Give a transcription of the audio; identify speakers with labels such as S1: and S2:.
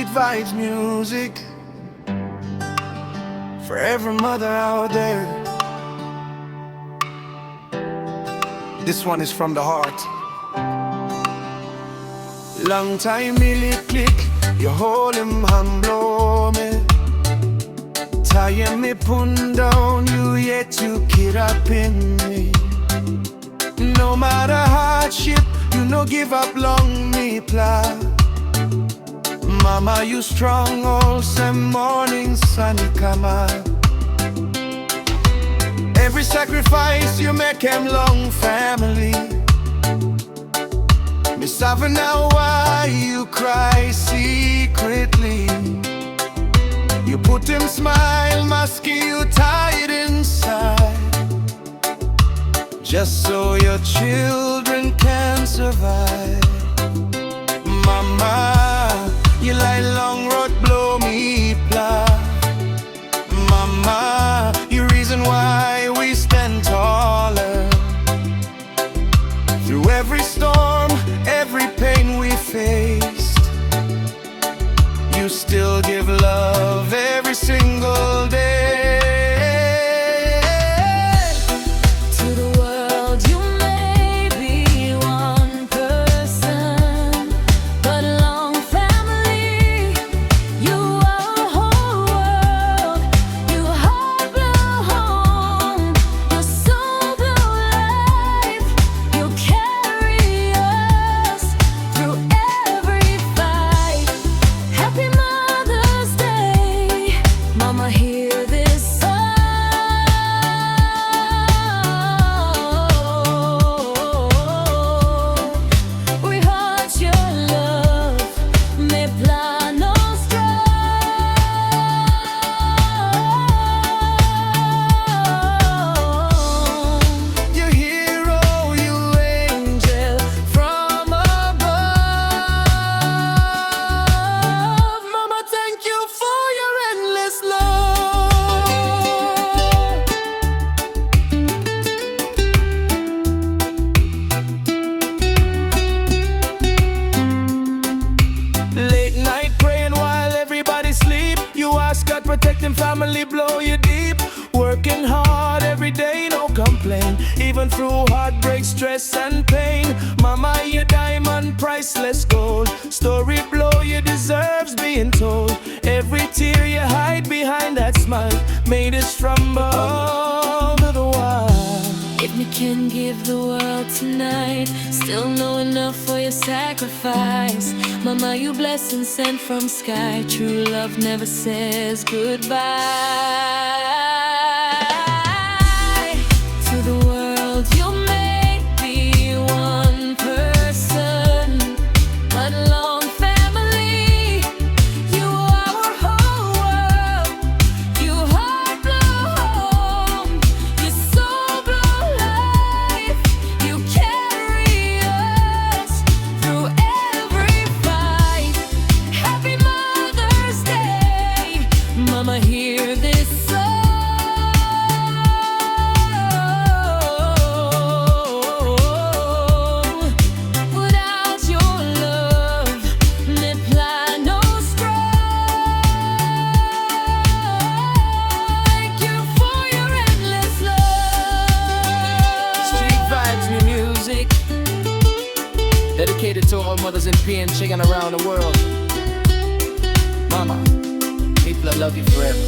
S1: Street Vibes music for every mother out there. This one is from the heart. Long time me click, you hold him and blow me. Tie me pun down, you yet you kid up in me. No matter hardship, you no give up long me plow. Mama, you strong all some morning sunny come out. Every sacrifice you make them long family. Miss now why you cry secretly. You put him smile, mask you tied inside, just so your children can survive. Mama, you lie long road blow me plow. Mama, you reason why we stand taller. Through every storm, every pain we faced, you still give love every single day.
S2: To the world you may be one person, but long family, you are a whole world. You heart blue home, your soul blue life. You carry us through every fight. Happy Mother's Day, Mama, hear this song. We heart your love, me plan nostra.
S1: You hero, you angel from above. Mama, thank you for your endless love. Late night praying while everybody sleep. You ask God protect them family, blow you deep. Working hard every day, no complaint. Even through heartbreak, stress and pain. Mama, you diamond, priceless gold. Story blow, you deserves being told. Every tear you hide behind that smile made us from above to the wild.
S2: If me can give the world tonight, still know enough for your sacrifice. Mama, you blessing sent from sky. True love never says goodbye. To the world you may be one person, but long family, you are our whole world. You heart blue home, your soul blue life. You carry us through every fight. Happy Mother's Day, Mama, hear this song. Without your love, me plan nostra. Thank you for your endless love.
S1: Street Vibes new music, dedicated to all mothers in pain, shaking around the world. Mama, people, I love you forever.